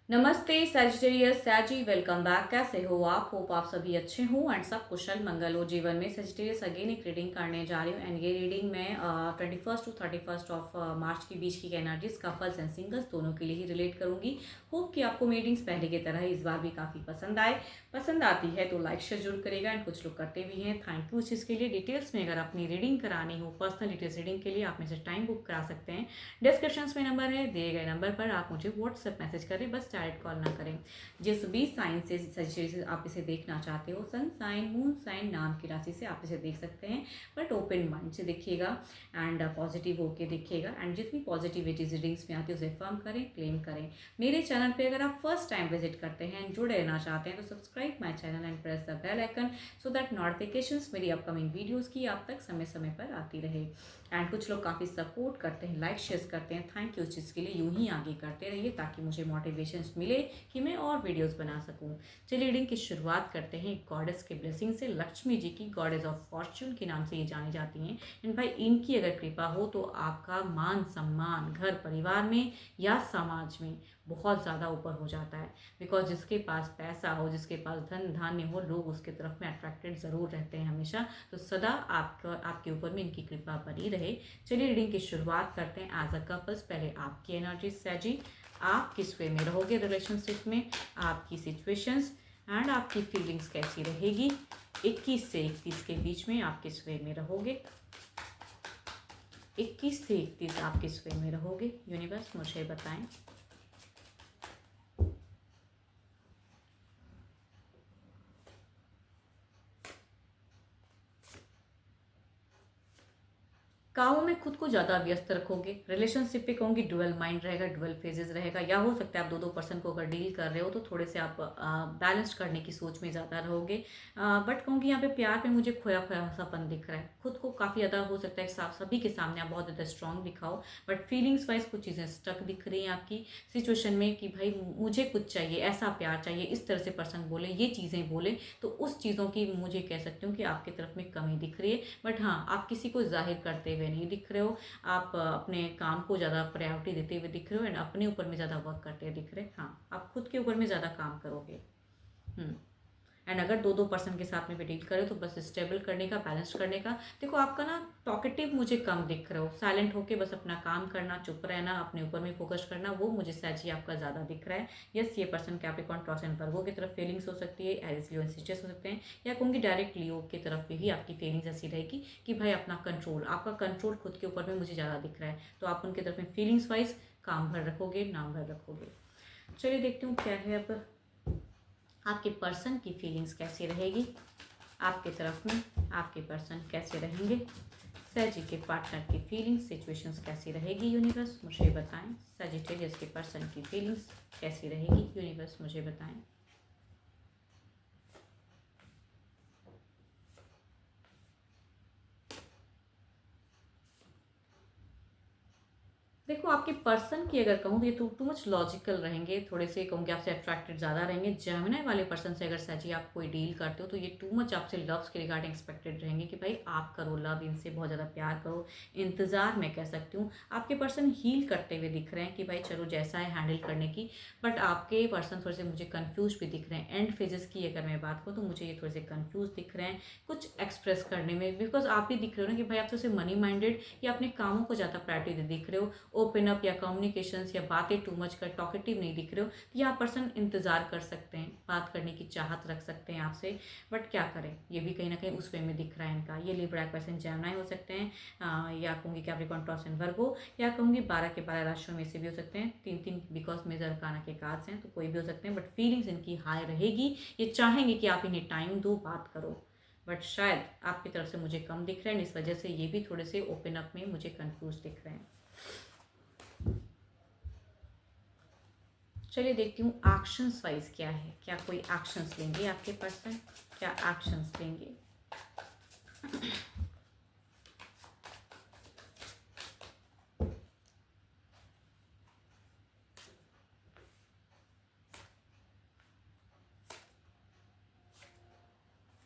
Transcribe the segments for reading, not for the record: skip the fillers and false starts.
नमस्ते Sagittarius सैजी, welcome back. कैसे हो आप? होप आप सभी अच्छे हो एंड सब कुशल मंगल हो जीवन में। सजिटेरियस अगेन एक रीडिंग करने जा रही हूँ एंड ये रीडिंग मैं 21 टू 31 ऑफ मार्च के बीच की एनर्जीज कपल्स एंड सिंगल्स दोनों के लिए ही रिलेट करूंगी। होप कि आपको रीडिंग्स पहले की तरह इस बार भी काफ़ी पसंद आए। पसंद आती है तो लाइक शेयर जरूर करेगा एंड कुछ लोग करते भी हैं, थैंक यू उस चीज़ के लिए। डिटेल्स में अगर अपनी रीडिंग करानी हो, पर्सनल डिटेल्स रीडिंग के लिए आप मुझे टाइम बुक करा सकते हैं। डिस्क्रिप्शन में नंबर है, दिए गए नंबर पर आप मुझे व्हाट्सएप मैसेज करें, बस डायरेक्ट कॉल ना करें। जिस भी साइन से आप इसे देखना चाहते हो, सन साइन, मून साइन, नाम की राशि से आप इसे देख सकते हैं, बट ओपन माइंड से देखिएगा एंड पॉजिटिव होके देखिएगा एंड जितनी पॉजिटिविटी रीडिंग्स में आती है उसे फर्म करें, क्लेम करें। मेरे चैनल पे अगर आप फर्स्ट टाइम विजिट करते हैं, जुड़े रहना चाहते हैं तो subscribe my channel and press the bell icon so that notifications मेरी अपकमिंग वीडियोस की आप तक समय समय पर आती रहे। एंड कुछ लोग काफ़ी सपोर्ट करते हैं, लाइक शेयर करते हैं, थैंक यू उस चीज़ के लिए। यूं ही आगे करते रहिए ताकि मुझे मोटिवेशन मिले कि मैं और वीडियोस बना सकूं। चलिए रीडिंग की शुरुआत करते हैं गॉडेस के ब्लेसिंग से। लक्ष्मी जी की, गॉडेस ऑफ फॉर्च्यून के नाम से ये जानी जाती हैं एंड भाई इनकी अगर कृपा हो तो आपका मान सम्मान घर परिवार में या समाज में बहुत ज़्यादा ऊपर हो जाता है। बिकॉज जिसके पास पैसा हो, जिसके पास धन धान्य हो, लोग उसके तरफ में अट्रैक्टेड ज़रूर रहते हैं हमेशा। तो सदा आपके ऊपर में इनकी कृपा बनी रहे। चलिए रीडिंग की शुरुआत करते हैं एज अ कपल्स। पहले आपकी एनर्जी सैजी, आप किस वे में रहोगे रिलेशनशिप में, आपकी सिचुएशंस एंड आपकी फीलिंग्स कैसी रहेगी 21 से 31 के बीच में, आप किस वे में रहोगे। 21 से 31 आप किस वे में रहोगे, यूनिवर्स मुझे बताएं। कामों में खुद को ज़्यादा व्यस्त रखोगे। रिलेशनशिप पे कहूँगी डुअल माइंड रहेगा, डुअल फेजेस रहेगा, या हो सकता है आप दो दो पर्सन को अगर डील कर रहे हो तो थोड़े से आप बैलेंस करने की सोच में ज़्यादा रहोगे। बट कहूँगी यहाँ पे प्यार में मुझे खोया खोया सापन दिख रहा है। खुद को काफ़ी ज़्यादा हो सकता है सभी के सामने आप बहुत ज़्यादा स्ट्रांग दिखाओ, बट फीलिंग्स वाइज कुछ चीज़ें स्टक दिख रही हैं आपकी सिचुएशन में कि भाई मुझे कुछ चाहिए, ऐसा प्यार चाहिए, इस तरह से पर्सन बोले, ये चीज़ें बोले, तो उस चीज़ों की मुझे कह सकती हूँ कि आपकी तरफ में कमी दिख रही है। बट हाँ, आप किसी को जाहिर करते हुए नहीं दिख रहे हो। आप अपने काम को ज़्यादा प्रायोरिटी देते हुए दिख रहे हो एंड अपने ऊपर में ज़्यादा वर्क करते हुए दिख रहे हैं। हाँ, आप खुद के ऊपर में ज़्यादा काम करोगे। एंड अगर दो दो पर्सन के साथ में भी डील करें तो बस स्टेबल करने का, बैलेंस करने का। देखो आपका ना टॉकेटिव मुझे कम दिख रहे हो, साइलेंट होके बस अपना काम करना, चुप रहना, अपने ऊपर में फोकस करना, वो मुझे सच ही आपका ज़्यादा दिख रहा है। यस, ये पर्सन कैप्रिकॉर्न, टॉरस एंड वर्गो की तरफ फीलिंग्स हो सकती है, एरिस, लियो, सिस्टर्स हो सकते हैं, या कहूँगी डायरेक्ट लियो की तरफ भी आपकी फीलिंग्स ऐसी रहेगी कि भाई अपना कंट्रोल, आपका कंट्रोल खुद के ऊपर में मुझे ज़्यादा दिख रहा है। तो आप उनकी तरफ में फीलिंग्स वाइज काम भर रखोगे, नाम भर रखोगे। चलिए देखती हूँ क्या है अब आपके पर्सन की फीलिंग्स कैसी रहेगी, आपके तरफ में आपके पर्सन कैसे रहेंगे, सैजी के पार्टनर की फीलिंग्स, सिचुएशंस कैसी रहेगी, यूनिवर्स मुझे बताएं। सजिटेरियस के पर्सन की फीलिंग्स कैसी रहेगी, यूनिवर्स मुझे बताएं। देखो आपके पर्सन की अगर कहूँ तो ये टू मच लॉजिकल रहेंगे, थोड़े से कहूँगी आपसे अट्रैक्टेड ज़्यादा रहेंगे। जेमिनी वाले पर्सन से अगर सची आप कोई डील करते हो तो ये टू मच आपसे लव्स के रिगार्डिंग एक्सपेक्टेड रहेंगे कि भाई आप करो लव, इनसे बहुत ज़्यादा प्यार करो, इंतज़ार मैं कह सकती हूँ। आपके पर्सन हील करते हुए दिख रहे हैं कि भाई चलो जैसा है हैंडल करने की। बट आपके पर्सन थोड़े से मुझे कन्फ्यूज भी दिख रहे हैं। एंड फेजेस की अगर मैं बात करूँ तो मुझे ये थोड़े से कन्फ्यूज दिख रहे हैं कुछ एक्सप्रेस करने में, बिकॉज आप भी दिख रहे हो ना कि भाई आप थोड़े से मनी माइंडेड या अपने कामों को ज़्यादा प्रायोरिटी दिख रहे हो। ओपन अप या कम्युनिकेशंस या बातें टू मच कर टॉकेटिव नहीं दिख रहे हो, तो यहाँ पर्सन इंतजार कर सकते हैं, बात करने की चाहत रख सकते हैं आपसे। बट क्या करें, ये भी कहीं ना कहीं उस वे में दिख रहा है इनका। ये लिब्रा क्वेश्चन जेमिनी हो सकते हैं, या कहूँगी कैप्रिकॉर्न, टॉरस एंड वर्गो, या कहूँगी 12 के 12 राशियों में से भी हो सकते हैं। तीन तीन बिकॉज मेजर अरकाना के कार्ड्स हैं तो कोई भी हो सकते हैं। बट फीलिंग्स इनकी हाई रहेगी, ये चाहेंगे कि आप इन्हें टाइम दो, बात करो। बट शायद आपकी तरफ से मुझे कम दिख रहे हैं, इस वजह से ये भी थोड़े से ओपन अप में मुझे कंफ्यूज दिख रहे हैं। चलिए देखती हूँ एक्शंस वाइज क्या है, क्या कोई एक्शंस लेंगे आपके पर्सन, क्या एक्शंस लेंगे।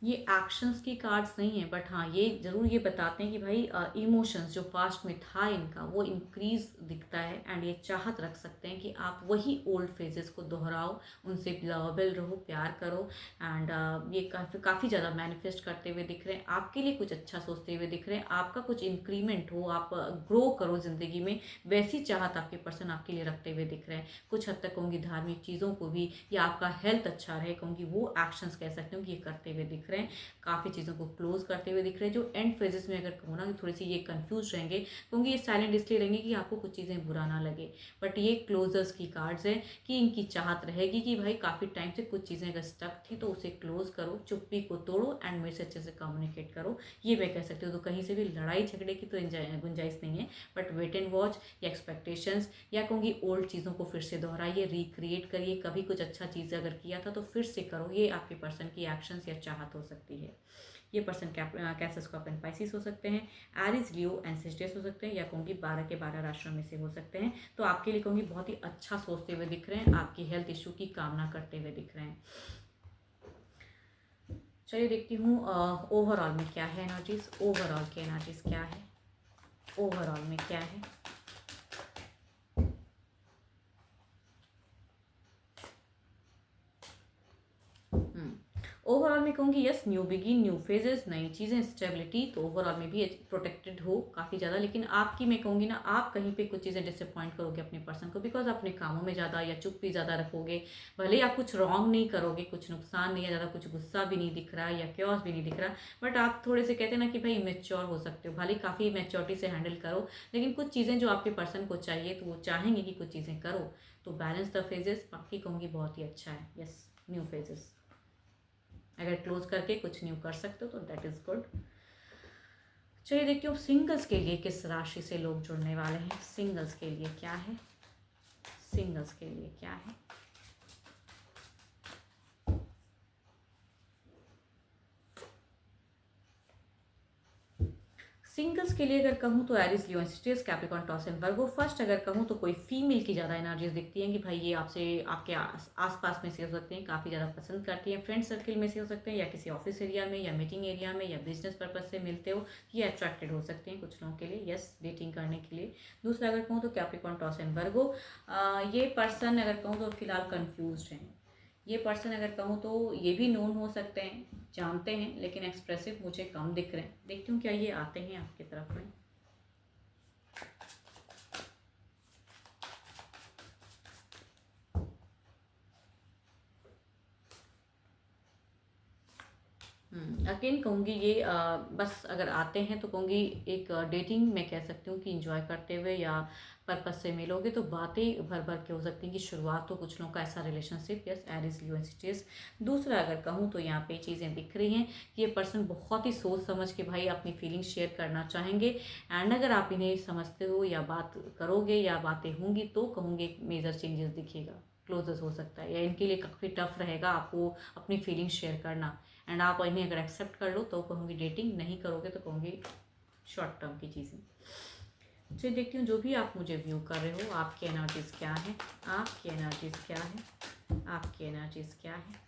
ये एक्शंस की कार्ड्स नहीं है, बट हाँ ये ज़रूर ये बताते हैं कि भाई इमोशंस जो पास्ट में था इनका वो इंक्रीज दिखता है, एंड ये चाहत रख सकते हैं कि आप वही ओल्ड फेजेस को दोहराओ, उनसे लवेबल रहो, प्यार करो। एंड ये काफ़ी काफ़ी ज़्यादा मैनिफेस्ट करते हुए दिख रहे हैं, आपके लिए कुछ अच्छा सोचते हुए दिख रहे हैं, आपका कुछ इंक्रीमेंट हो, आप ग्रो करो ज़िंदगी में, वैसी चाहत आपके पर्सन आपके लिए रखते हुए दिख रहे हैं। कुछ हद तक कहूँगी धार्मिक चीज़ों को भी, या आपका हेल्थ अच्छा रहे कहूँगी, वो एक्शंस कह सकते हो कि ये करते हुए दिख रहे हैं। काफ़ी चीज़ों को क्लोज करते हुए दिख रहे हैं। जो एंड फेजेस में अगर कहूँ ना कि थोड़ी सी ये कंफ्यूज रहेंगे, क्योंकि ये साइलेंट इसलिए रहेंगे कि आपको कुछ चीज़ें बुरा ना लगे, बट ये क्लोजर्स की कार्ड्स हैं कि इनकी चाहत रहेगी कि भाई काफ़ी टाइम से कुछ चीज़ें अगर स्टक थी तो उसे क्लोज करो, चुप्पी को तोड़ो, एंड मेरे से अच्छे से कम्युनिकेट करो, ये मैं कह सकती हूँ। तो कहीं से भी लड़ाई झगड़े की तो गुंजाइश नहीं है, बट वेट एंड वॉच या एक्सपेक्टेशंस, या कहूँगी ओल्ड चीज़ों को फिर से दोहराइए, रिक्रिएट करिए, कभी कुछ अच्छा चीज़ अगर किया था तो फिर से करो, ये आपके पर्सन की एक्शंस या चाहत हो सकती है। ये पर्सन कैंसर स्कॉर्पियन पाइसिस हो सकते हैं, एरिस लियो एंड सेजिटेरियस हो सकते हैं, या कहूँगी 12 के 12 राशियों में से हो सकते हैं। तो आपके लिए कहूँगी बहुत ही अच्छा सोचते हुए दिख रहे हैं, आपकी हेल्थ इशू की कामना करते हुए दिख रहे हैं। चलिए देखती हूँ ओवरऑल में क्या है एनर्जीज, ओवरऑल की एनर्जीज क्या है, ओवरऑल में क्या है। ओवरऑल में कहूँगी yes, new begin, new phases, नई चीज़ें, स्टेबिलिटी, तो ओवरऑल में भी प्रोटेक्टेड हो काफ़ी ज़्यादा। लेकिन आपकी मैं कहूँगी ना, आप कहीं पे कुछ चीज़ें डिसअपॉइंट करोगे अपने पर्सन को, बिकॉज अपने कामों में ज़्यादा या चुप भी ज़्यादा रखोगे। भले ही आप कुछ रॉन्ग नहीं करोगे, कुछ नुकसान नहीं है, ज़्यादा कुछ गुस्सा भी नहीं दिख रहा है या क्योस भी नहीं दिख रहा, बट आप थोड़े से कहते हैं ना कि भाई मेच्योर हो सकते हो, भले ही काफ़ी मेच्योरिटी से हैंडल करो, लेकिन कुछ चीज़ें जो आपके पर्सन को चाहिए तो वो चाहेंगे कि कुछ चीज़ें करो। तो बैलेंस द फेजेस, बाकी कहूँगी बहुत ही अच्छा है। यस, न्यू फेजेस अगर क्लोज करके कुछ न्यू कर सकते हो तो दैट इज़ गुड। चलिए देखते हो सिंगल्स के लिए किस राशि से लोग जुड़ने वाले हैं, सिंगल्स के लिए क्या है, सिंगल्स के लिए क्या है। सिंगल्स के लिए अगर कहूँ तो Aries Leo Sagittarius Capricorn taurus and Virgo. First अगर कहूँ तो कोई फीमेल की ज़्यादा एनर्जीज दिखती हैं कि भाई ये आपसे आपके आसपास में से हो सकते हैं, काफ़ी ज़्यादा पसंद करती हैं, फ्रेंड सर्कल में से हो सकते हैं, या किसी ऑफिस एरिया में या मीटिंग एरिया में या बिजनेस पर्पज से मिलते हो, ये अट्रैक्टेड हो सकते हैं कुछ लोगों के लिए, यस, डेटिंग करने के लिए। दूसरा अगर कहूँ तो कैप्रिकॉर्न टॉरस एंड वर्गो, ये पर्सन अगर कहूँ तो फिलहाल कन्फ्यूज हैं। ये पर्सन अगर कहूँ तो ये भी नोन हो सकते हैं, जानते हैं, लेकिन एक्सप्रेसिव मुझे कम दिख रहे हैं। देखती हूँ क्या ये आते हैं आपकी तरफ में। अगेन कहूँगी ये बस अगर आते हैं तो कहूँगी एक डेटिंग मैं कह सकती हूँ कि इंजॉय करते हुए या पर्पज से मिलोगे तो बातें भर भर के हो सकती हैं कि शुरुआत तो कुछ लोगों का ऐसा relationship, yes, Aries Leo and. दूसरा अगर कहूँ तो यहाँ पे चीज़ें दिख रही हैं कि ये पर्सन बहुत ही सोच समझ के भाई अपनी फीलिंग्स शेयर करना चाहेंगे, एंड अगर आप इन्हें समझते हो या बात करोगे या बातें होंगी तो कहूँगी एक मेजर चेंजेस दिखेगा, क्लोजेस हो सकता है, या इनके लिए काफ़ी टफ रहेगा आपको अपनी फीलिंग्स शेयर करना, एंड आप इन्हें अगर एक्सेप्ट कर लो तो कहूँगी डेटिंग, नहीं करोगे तो कहूँगी शॉर्ट टर्म की चीज़ें। चलिए देखती हूँ जो भी आप मुझे व्यू कर रहे हो, आपकी एनर्जीज क्या है, आपकी एनर्जीज क्या है, आपकी एनर्जीज क्या है।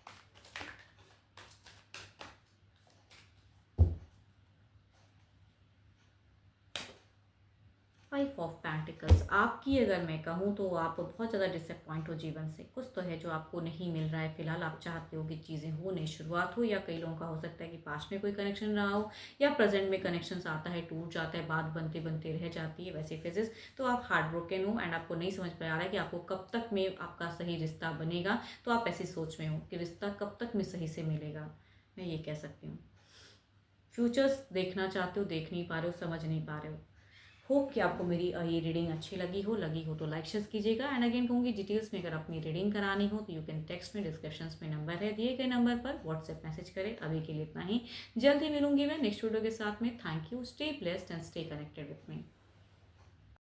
5 ऑफ पेंटिकल्स, आपकी अगर मैं कहूँ तो आप बहुत ज़्यादा डिसअपॉइंट हो जीवन से, कुछ तो है जो आपको नहीं मिल रहा है फिलहाल, आप चाहते हो कि चीज़ें हो, नई शुरुआत हो, या कई लोगों का हो सकता है कि पास्ट में कोई कनेक्शन रहा हो या प्रेजेंट में कनेक्शन आता है, टूट जाता है, बात बनते बनते रह जाती है, वैसे फेजेस। तो आप हार्ट ब्रोकन हो एंड आपको नहीं समझ में आ रहा है कि आपको कब तक में आपका सही रिश्ता बनेगा, तो आप ऐसी सोच में हो कि रिश्ता कब तक में सही से मिलेगा, मैं ये कह सकती हूँ। फ्यूचर्स देखना चाहते हो, देख नहीं पा रहे हो, समझ नहीं पा रहे हो। होप कि आपको मेरी ये रीडिंग अच्छी लगी हो तो लाइक शेयर कीजिएगा, एंड अगेन कहूँगी डिटेल्स में अगर अपनी रीडिंग करानी हो तो यू कैन टेक्स्ट में, डिस्क्रिप्शन में नंबर है, दिए गए नंबर पर व्हाट्सएप मैसेज करें। अभी के लिए इतना ही, जल्दी मिलूंगी मैं नेक्स्ट वीडियो के साथ में। Thank you, stay blessed and stay connected with me.